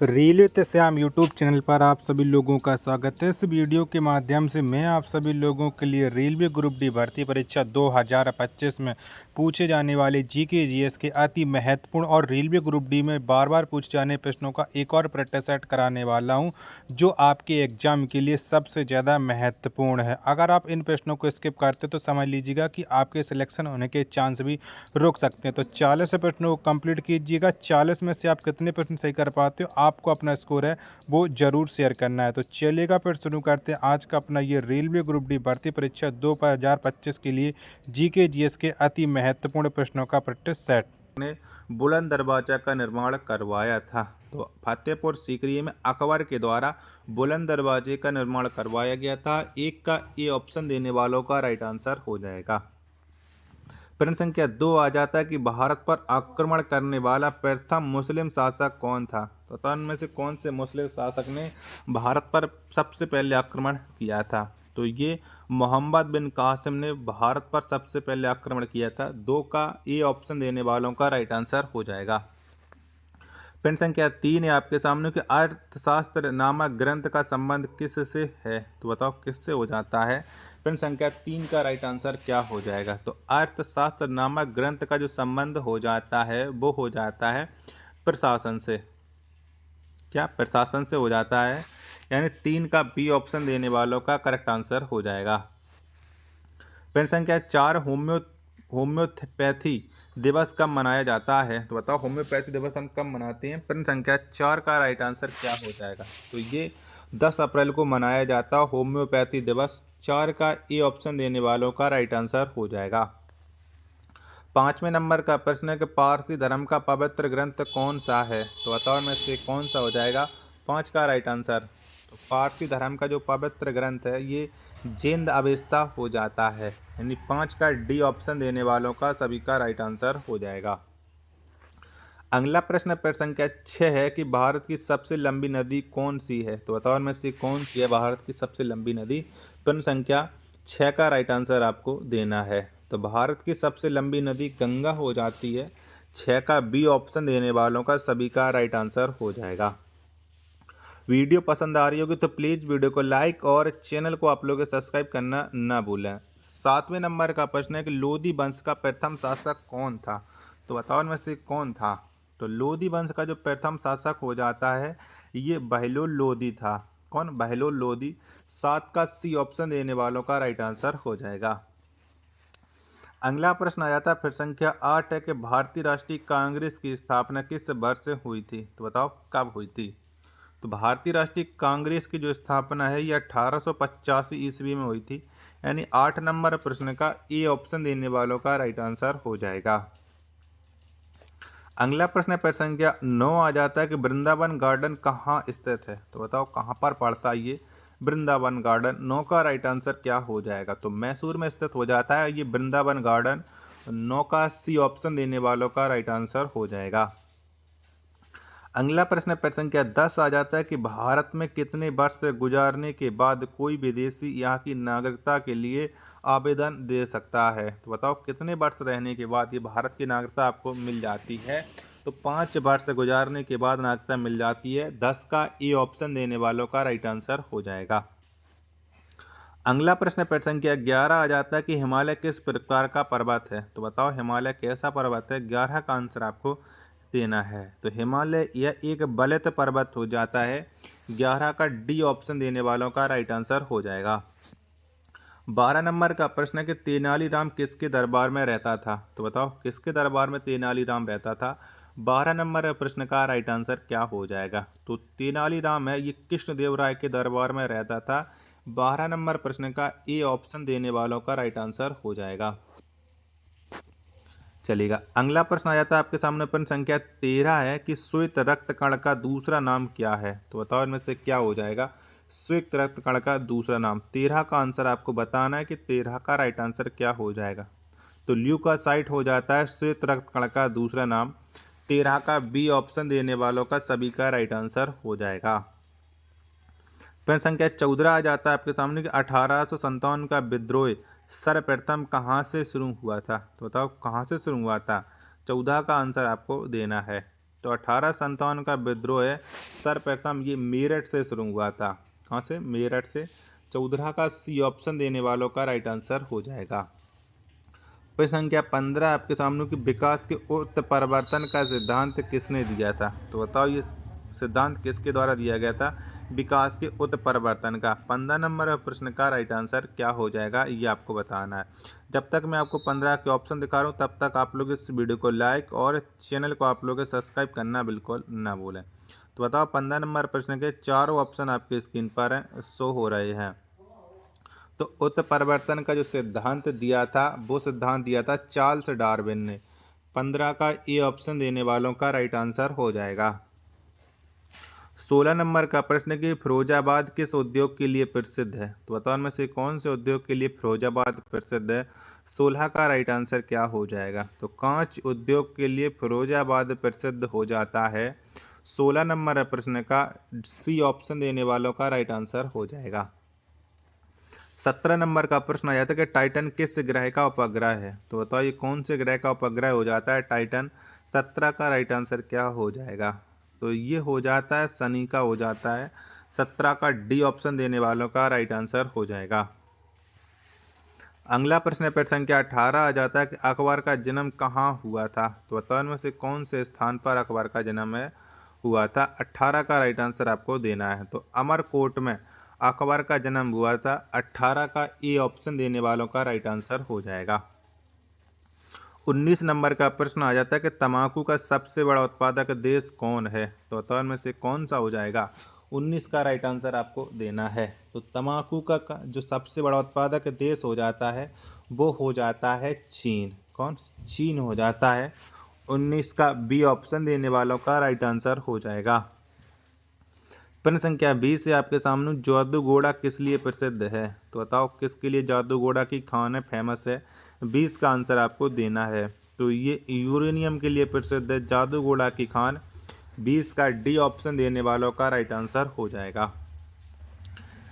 Railway ते Shyam YouTube channel पर आप सभी लोगों का स्वागत है। इस वीडियो के माध्यम से मैं आप सभी लोगों के लिए रेलवे ग्रुप डी भर्ती परीक्षा 2025 में पूछे जाने वाले जीके जीएस के अति महत्वपूर्ण और रेलवे ग्रुप डी में बार बार पूछे जाने प्रश्नों का एक और प्रैक्टिस सेट कराने वाला हूं, जो आपके एग्जाम के लिए सबसे ज़्यादा महत्वपूर्ण है। अगर आप इन प्रश्नों को स्किप करते तो समझ लीजिएगा कि आपके सिलेक्शन होने के चांस भी रुक सकते हैं। तो 40 प्रश्नों को कंप्लीट कीजिएगा। 40 में से आप कितने प्रश्न सही कर पाते हो, आपको अपना स्कोर है वो ज़रूर शेयर करना है। तो चलिएगा फिर शुरू करते हैं आज का अपना ये रेलवे ग्रुप डी भर्ती परीक्षा 2025 के लिए जीके जीएस के अति महत्वपूर्ण प्रश्नों का प्रैक्टिस सेट ने बुलंद दरवाजा का निर्माण करवाया था। तो फतेहपुर सीकरी में अकबर के द्वारा बुलंद दरवाजे का निर्माण करवाया गया था। एक का ए ऑप्शन देने वालों का राइट आंसर हो जाएगा। प्रश्न संख्या 2 आ जाता है कि भारत पर आक्रमण करने वाला प्रथम मुस्लिम शासक कौन था। तो उनमें से कौन से मुस्लिम शासक ने भारत पर सबसे पहले आक्रमण किया था। तो ये मोहम्मद बिन कासिम ने भारत पर सबसे पहले आक्रमण किया था। 2 का ए ऑप्शन देने वालों का राइट आंसर हो जाएगा। प्रश्न संख्या 3 है आपके सामने कि अर्थशास्त्र नामक ग्रंथ का संबंध किससे है। तो बताओ किससे हो जाता है। प्रश्न संख्या 3 का राइट आंसर क्या हो जाएगा। तो अर्थशास्त्र नामक ग्रंथ का जो संबंध हो जाता है वो हो जाता है प्रशासन से। क्या प्रशासन से हो जाता है, यानी 3 का बी ऑप्शन देने वालों का करेक्ट आंसर हो जाएगा। प्रश्न संख्या 4 होम्योपैथी दिवस कब मनाया जाता है। तो बताओ होम्योपैथी दिवस हम कब मनाते हैं। प्रश्न संख्या 4 का राइट आंसर क्या हो जाएगा। तो ये 10 अप्रैल को मनाया जाता है होम्योपैथी दिवस। 4 का ए ऑप्शन देने वालों का राइट आंसर हो जाएगा। 5वें नंबर का प्रश्न है कि पारसी धर्म का पवित्र ग्रंथ कौन सा है। तो बताओ में से कौन सा हो जाएगा। 5 का राइट आंसर। तो पारसी धर्म का जो पवित्र ग्रंथ है ये जिंद अवेस्ता हो जाता है, यानी 5 का डी ऑप्शन देने वालों का सभी का राइट आंसर हो जाएगा। अगला प्रश्न संख्या 6 है कि भारत की सबसे लंबी नदी कौन सी है। तो बताओ में से कौन सी है भारत की सबसे लंबी नदी। प्रश्न संख्या 6 का राइट आंसर आपको देना है। तो भारत की सबसे लंबी नदी गंगा हो जाती है। 6 का बी ऑप्शन देने वालों का सभी का राइट आंसर हो जाएगा। वीडियो पसंद आ रही होगी तो प्लीज़ वीडियो को लाइक और चैनल को आप लोग सब्सक्राइब करना ना भूलें। 7वें नंबर का प्रश्न है कि लोधी वंश का प्रथम शासक कौन था। तो बताओ इनमें से कौन था। तो लोधी वंश का जो प्रथम शासक हो जाता है ये बहलोल लोधी था। कौन, बहलोल लोधी। 7 का सी ऑप्शन देने वालों का राइट आंसर हो जाएगा। अगला प्रश्न आ जाता है फिर संख्या 8 है कि भारतीय राष्ट्रीय कांग्रेस की स्थापना किस वर्ष से हुई थी। तो बताओ कब हुई थी। तो भारतीय राष्ट्रीय कांग्रेस की जो स्थापना है ये 1885 ईस्वी में हुई थी, यानी 8 नंबर प्रश्न का ए ऑप्शन देने वालों का राइट आंसर हो जाएगा। अगला प्रश्न पर संख्या 9 आ जाता है कि वृंदावन गार्डन कहाँ स्थित है। तो बताओ कहाँ पर पड़ता है ये वृंदावन गार्डन। 9 का राइट आंसर क्या हो जाएगा। तो मैसूर में स्थित हो जाता है ये वृंदावन गार्डन। 9 का सी ऑप्शन देने वालों का राइट आंसर हो जाएगा। अगला प्रश्न संख्या 10 आ जाता है कि भारत में कितने वर्ष गुजारने के बाद कोई विदेशी यहाँ की नागरिकता के लिए आवेदन दे सकता है। तो बताओ कितने वर्ष रहने के बाद ये भारत की नागरिकता आपको मिल जाती है। तो 5 वर्ष गुजारने के बाद नागरिकता मिल जाती है। 10 का ए ऑप्शन देने वालों का राइट आंसर हो जाएगा। अगला प्रश्न संख्या 11 आ जाता है कि हिमालय किस प्रकार का पर्वत है। तो बताओ हिमालय कैसा पर्वत है। 11 का आंसर आपको देना है। तो हिमालय यह एक बलित पर्वत हो जाता है। 11 का डी ऑप्शन देने वालों का राइट आंसर हो जाएगा। 12 नंबर का प्रश्न है कि तेनालीराम किसके दरबार में रहता था। तो बताओ किसके दरबार में तेनालीराम रहता था। 12 नंबर प्रश्न का राइट आंसर क्या हो जाएगा। तो तेनालीराम है ये कृष्णदेव राय के दरबार में रहता था। 12 नंबर प्रश्न का ए ऑप्शन देने वालों का राइट आंसर हो जाएगा। चलेगा, अगला प्रश्न आ जाता है आपके सामने। प्रश्न संख्या 13 है कि श्वेत रक्त कण का दूसरा नाम क्या है। तो बताओ इनमें से क्या हो जाएगा श्वेत रक्त कण का दूसरा नाम। 13 का आंसर आपको बताना है कि 13 का राइट आंसर क्या हो जाएगा। तो ल्यूकोसाइट हो जाता है श्वेत रक्त कण का दूसरा नाम। 13 का बी ऑप्शन देने वालों का सभी का राइट आंसर हो जाएगा। प्रश्न संख्या 14 आ जाता है आपके सामने कि 1857 का विद्रोह सर्वप्रथम कहाँ से शुरू हुआ था। तो बताओ कहाँ से शुरू हुआ था। 14 का आंसर आपको देना है। तो 1857 का विद्रोह है सर्वप्रथम ये मेरठ से शुरू हुआ था। कहाँ से? मेरठ से। 14 का सी ऑप्शन देने वालों का राइट आंसर हो जाएगा। प्रश्न संख्या 15 आपके सामने कि विकास के उत्परिवर्तन का सिद्धांत किसने दिया था? तो बताओ ये सिद्धांत किसके द्वारा दिया गया था विकास के उत्परिवर्तन का? 15 नंबर प्रश्न का राइट आंसर क्या हो जाएगा ये आपको बताना है। जब तक मैं आपको 15 के ऑप्शन दिखा रहा हूँ तब तक आप लोग इस वीडियो को लाइक और चैनल को आप लोग सब्सक्राइब करना बिल्कुल ना भूलें। तो बताओ 15 नंबर प्रश्न के चारों ऑप्शन आपकी स्क्रीन पर शो हो रहे हैं। तो उत्परिवर्तन का जो सिद्धांत दिया था वो सिद्धांत दिया था चार्ल्स डार्विन ने। 15 का ए ऑप्शन देने वालों का राइट आंसर हो जाएगा। 16 नंबर का प्रश्न कि फिरोजाबाद किस उद्योग के लिए प्रसिद्ध है? तो बताओ इनमें से कौन से उद्योग के लिए फिरोजाबाद प्रसिद्ध है? 16 का राइट आंसर क्या हो जाएगा? तो कांच उद्योग के लिए फिरोजाबाद प्रसिद्ध हो जाता है। 16 नंबर प्रश्न का सी ऑप्शन देने वालों का राइट आंसर हो जाएगा। 17 नंबर का प्रश्न आ जाता है कि टाइटन किस ग्रह का उपग्रह है? तो बताओ ये कौन से ग्रह का उपग्रह हो जाता है टाइटन? 17 का राइट आंसर क्या हो जाएगा? तो ये हो जाता है शनि का हो जाता है। 17 का डी ऑप्शन देने वालों का राइट आंसर हो जाएगा। अगला प्रश्न प्रश्न संख्या 18 आ जाता है कि अकबर का जन्म कहाँ हुआ था? तो बताओ इनमें से कौन से स्थान पर अकबर का जन्म हुआ था? 18 का राइट आंसर आपको देना है। तो अमरकोट में अकबर का जन्म हुआ था। 18 का ए ऑप्शन देने वालों का राइट आंसर हो जाएगा। 19 नंबर का प्रश्न आ जाता है कि तंबाकू का सबसे बड़ा उत्पादक देश कौन है? तो बताओ इनमें से कौन सा हो जाएगा? 19 का राइट आंसर आपको देना है। तो तंबाकू का जो सबसे बड़ा उत्पादक देश हो जाता है वो हो जाता है चीन। कौन? चीन हो जाता है। 19 का बी ऑप्शन देने वालों का राइट आंसर हो जाएगा। प्रश्न संख्या 20 से आपके सामने जादूगोड़ा किस लिए प्रसिद्ध है? तो बताओ किसके लिए जादूगोड़ा की खान फेमस है? 20 का आंसर आपको देना है। तो ये यूरेनियम के लिए प्रसिद्ध है जादूगोड़ा की खान। 20 का डी ऑप्शन देने वालों का राइट आंसर हो जाएगा।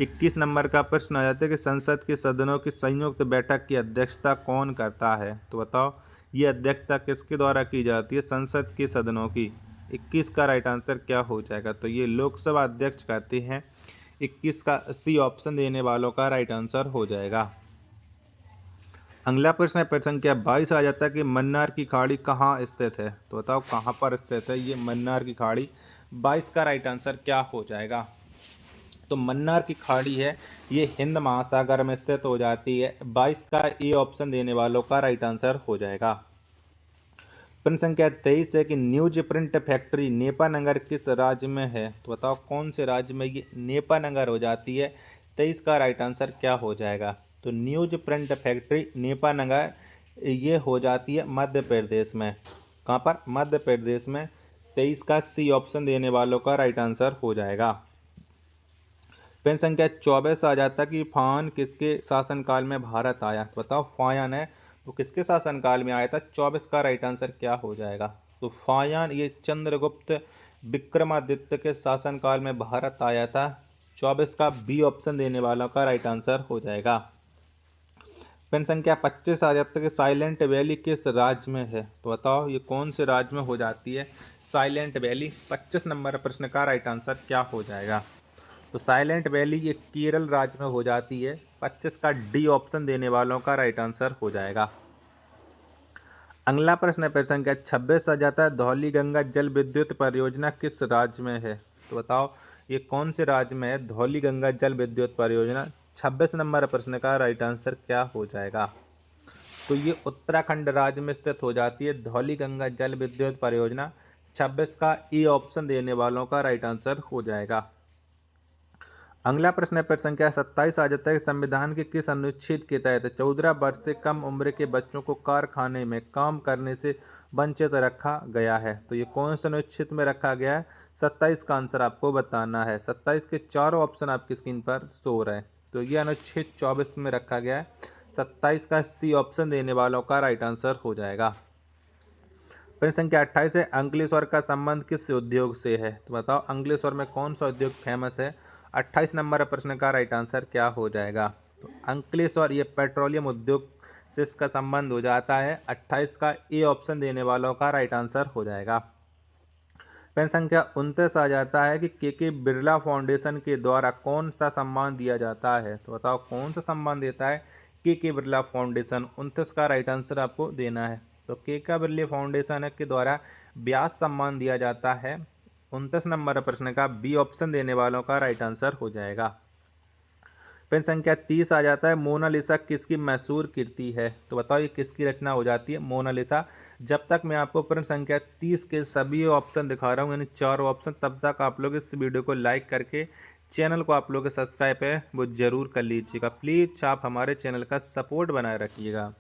21 नंबर का प्रश्न आ जाता है कि संसद के सदनों की संयुक्त बैठक की अध्यक्षता कौन करता है? तो बताओ ये अध्यक्षता किसके द्वारा की जाती है संसद के सदनों की? 21 का राइट आंसर क्या हो जाएगा? तो ये लोकसभा अध्यक्ष करते हैं। 21 का सी ऑप्शन देने वालों का राइट आंसर हो जाएगा। अगला प्रश्न है प्रश्न संख्या 22 आ जाता है कि मन्नार की खाड़ी कहाँ स्थित है? तो बताओ कहाँ पर स्थित है ये मन्नार की खाड़ी? 22 का राइट आंसर क्या हो जाएगा? तो मन्नार की खाड़ी है ये हिंद महासागर में स्थित हो जाती है। 22 का ए ऑप्शन देने वालों का राइट आंसर हो जाएगा। प्रश्न संख्या 23 है कि न्यूज प्रिंट फैक्ट्री नेपानगर किस राज्य में है? तो बताओ कौन से राज्य में ये नेपानगर हो जाती है? 23 का राइट आंसर क्या हो जाएगा? तो न्यूज प्रिंट फैक्ट्री नेपानगर ये हो जाती है मध्य प्रदेश में। कहाँ पर? मध्य प्रदेश में। 23 का सी ऑप्शन देने वालों का राइट आंसर हो जाएगा। प्रश्न संख्या 24 आ जाता कि फान किसके शासनकाल में भारत आया? तो बताओ फायन है वो किसके शासनकाल में आया था? 24 का राइट आंसर क्या हो जाएगा? तो फायन ये चंद्रगुप्त विक्रमादित्य के शासनकाल में भारत आया था। 24 का बी ऑप्शन देने वालों का राइट आंसर हो जाएगा। प्रश्न संख्या 25 आ जाता है कि साइलेंट वैली किस राज्य में है? तो बताओ ये कौन से राज्य में हो जाती है साइलेंट वैली? 25 नंबर प्रश्न का राइट आंसर क्या हो जाएगा? तो साइलेंट वैली ये केरल राज्य में हो जाती है। 25 का डी ऑप्शन देने वालों का राइट आंसर हो जाएगा। अगला प्रश्न है प्रश्न संख्या 26 आ जाता है धौली गंगा जल विद्युत परियोजना किस राज्य में है? तो बताओ ये कौन से राज्य में है धौली गंगा जल विद्युत परियोजना? 26 नंबर प्रश्न का राइट आंसर क्या हो जाएगा? तो ये उत्तराखंड राज्य में स्थित हो जाती है धौली गंगा जल विद्युत परियोजना। 26 का ई ऑप्शन देने वालों का राइट आंसर हो जाएगा। अगला प्रश्न है प्रश्न संख्या 27 आ जाता है कि संविधान के किस अनुच्छेद के तहत 14 वर्ष से कम उम्र के बच्चों को कारखाने में काम करने से वंचित रखा गया है? तो ये कौन से अनुच्छेद में रखा गया है? 27 का आंसर आपको बताना है। 27 के चारों ऑप्शन आपकी स्क्रीन पर शो हो रहे हैं। तो ये अनुच्छेद 24 में रखा गया है। 27 का सी ऑप्शन देने वालों का राइट आंसर हो जाएगा। प्रश्न संख्या 28 है अंकलेश्वर का संबंध किस उद्योग से है? तो बताओ अंकलेश्वर में कौन सा उद्योग फेमस है? 28 नंबर प्रश्न का राइट आंसर क्या हो जाएगा? तो अंकलेश्वर ये पेट्रोलियम उद्योग से इसका संबंध हो जाता है। 28 का ए ऑप्शन देने वालों का राइट आंसर हो जाएगा। प्रश्न संख्या 29 आ जाता है कि के बिरला फाउंडेशन के द्वारा कौन सा सम्मान दिया जाता है। तो बताओ कौन सा सम्मान देता है के बिरला फाउंडेशन। 29 का राइट आंसर आपको देना है। तो के बिरला फाउंडेशन के द्वारा व्यास सम्मान दिया जाता है। 29 नंबर प्रश्न का बी ऑप्शन देने वालों का राइट आंसर हो जाएगा। प्रश्न संख्या 30 आ जाता है मोनालिसा किसकी मशहूर कृति है। तो बताओ ये किसकी रचना हो जाती है मोनालिसा। जब तक मैं आपको प्रश्न संख्या 30 के सभी ऑप्शन दिखा रहा हूँ यानी 4 ऑप्शन, तब तक आप लोग इस वीडियो को लाइक करके चैनल को आप लोग सब्सक्राइब है वो जरूर कर लीजिएगा। प्लीज़ आप हमारे चैनल का सपोर्ट बनाए रखिएगा।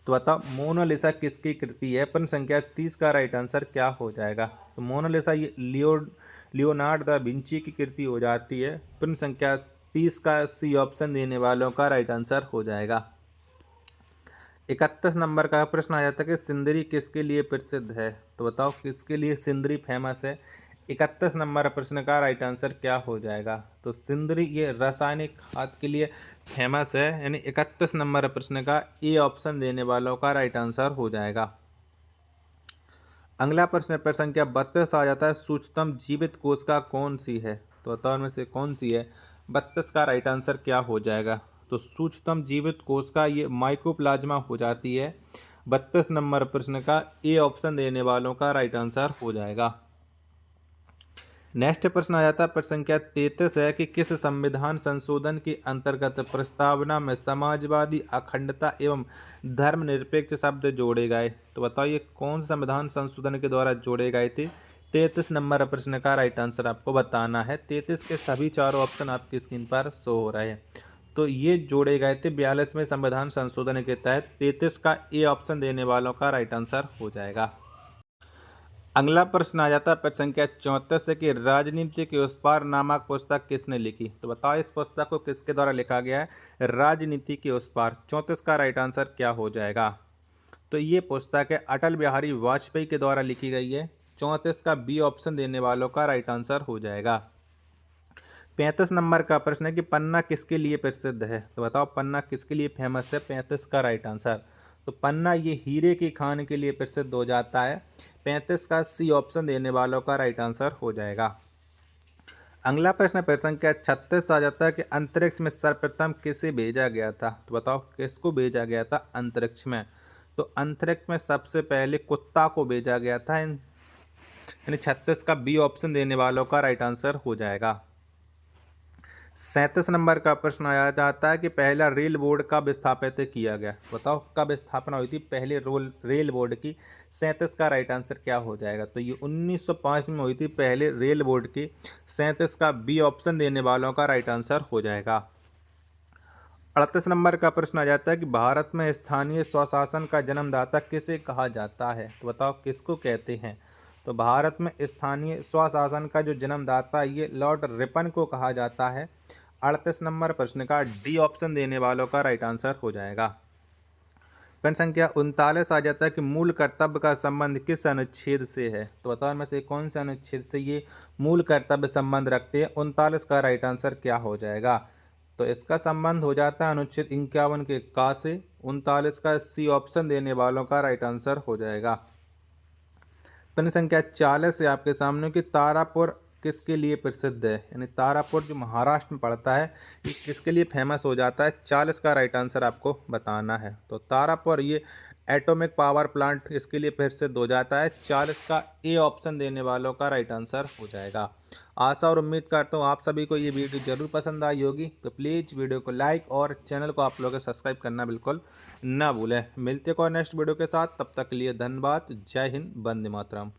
तो बताओ मोनालिसा किसकी कृति है। प्रश्न संख्या 30 का राइट आंसर क्या हो जाएगा। तो मोनालिसा ये लियोनार्ड दा विंची की कृति हो जाती है। प्रश्न संख्या 30 का सी ऑप्शन देने वालों का राइट आंसर हो जाएगा। 31 नंबर का प्रश्न आ जाता है कि सिंदरी किसके लिए प्रसिद्ध है। तो बताओ किसके लिए सिंदरी फेमस है। 31 नंबर प्रश्न का राइट आंसर क्या हो जाएगा। तो सिंदरी ये रासायनिक खाद के लिए फेमस है, यानी 31 नंबर प्रश्न का ए ऑप्शन देने वालों का राइट आंसर हो जाएगा। अगला प्रश्न पर संख्या 32 आ जाता है सूक्ष्मतम जीवित कोशिका कौन सी है। तो बताओ में से कौन सी है। 32 का राइट आंसर क्या हो जाएगा। तो सूक्ष्मतम जीवित कोशिका ये माइकोप्लाज्मा हो जाती है। 32 नंबर प्रश्न का ए ऑप्शन देने वालों का राइट आंसर हो जाएगा। नेक्स्ट प्रश्न आ जाता है प्रश्न संख्या 33 है कि किस संविधान संशोधन के अंतर्गत प्रस्तावना में समाजवादी, अखंडता एवं धर्मनिरपेक्ष शब्द जोड़े गए। तो बताइए कौन संविधान संशोधन के द्वारा जोड़े गए थे। 33 नंबर प्रश्न का राइट आंसर आपको बताना है। 33 के सभी 4 ऑप्शन आपकी स्क्रीन पर शो हो रहे हैं। तो ये जोड़े गए थे 42वें संविधान संशोधन के तहत। 33 का ए ऑप्शन देने वालों का राइट आंसर हो जाएगा। अगला प्रश्न आ जाता है प्रश्न संख्या 34 से कि राजनीति के उस पार नामक पुस्तक किसने लिखी। तो बताओ इस पुस्तक को किसके द्वारा लिखा गया है। राजनीति के उस पार। 34 का राइट आंसर क्या हो जाएगा। तो ये पुस्तक है अटल बिहारी वाजपेयी के द्वारा लिखी गई है। 34 का बी ऑप्शन देने वालों का राइट आंसर हो जाएगा। 35 नंबर का प्रश्न है कि पन्ना किसके लिए प्रसिद्ध है। तो बताओ पन्ना किसके लिए फेमस है। 35 का राइट आंसर। तो पन्ना ये हीरे की खान के लिए प्रसिद्ध हो जाता है। 35 का सी ऑप्शन देने वालों का राइट आंसर हो जाएगा। अगला प्रश्न संख्या 36 आ जाता है कि अंतरिक्ष में सर्वप्रथम किसे भेजा गया था। तो बताओ किसको भेजा गया था अंतरिक्ष में। तो अंतरिक्ष में सबसे पहले कुत्ता को भेजा गया था, यानी 36 का बी ऑप्शन देने वालों का राइट आंसर हो जाएगा। 37 नंबर का प्रश्न आया जाता है कि पहला रेल बोर्ड कब स्थापित किया गया। बताओ कब स्थापना हुई थी पहले रेल बोर्ड की। 37 का राइट आंसर क्या हो जाएगा। तो ये 1905 में हुई थी पहले रेल बोर्ड की। 37 का बी ऑप्शन देने वालों का राइट आंसर हो जाएगा। 38 नंबर का प्रश्न आ जाता है कि भारत में स्थानीय स्वशासन का जन्मदाता किसे कहा जाता है। तो बताओ किसको कहते हैं। तो भारत में स्थानीय स्वशासन का जो जन्मदाता ये लॉर्ड रिपन को कहा जाता है। 38 नंबर प्रश्न का डी ऑप्शन देने वालों का राइट आंसर हो जाएगा। प्रश्न संख्या 39 आ जाता है कि मूल कर्तव्य का संबंध किस अनुच्छेद से है। तो बताओ में से कौन से अनुच्छेद से ये मूल कर्तव्य संबंध रखते हैं। 39 का राइट आंसर क्या हो जाएगा। तो इसका संबंध हो जाता है अनुच्छेद 51 के का से। 39 का सी ऑप्शन देने वालों का राइट आंसर हो जाएगा। प्रश्न संख्या 40 है आपके सामने कि तारापुर किसके लिए प्रसिद्ध है, यानी तारापुर जो महाराष्ट्र में पड़ता है ये किसके लिए फेमस हो जाता है। 40 का राइट आंसर आपको बताना है। तो तारापुर ये एटॉमिक पावर प्लांट इसके लिए प्रसिद्ध हो जाता है। 40 का ए ऑप्शन देने वालों का राइट आंसर हो जाएगा। आशा और उम्मीद करता हूँ आप सभी को ये वीडियो जरूर पसंद आई होगी। तो प्लीज़ वीडियो को लाइक और चैनल को आप लोग सब्सक्राइब करना बिल्कुल ना भूलें। मिलते हैं नेक्स्ट वीडियो के साथ, तब तक के लिए धन्यवाद। जय हिंद, वंदे मातरम।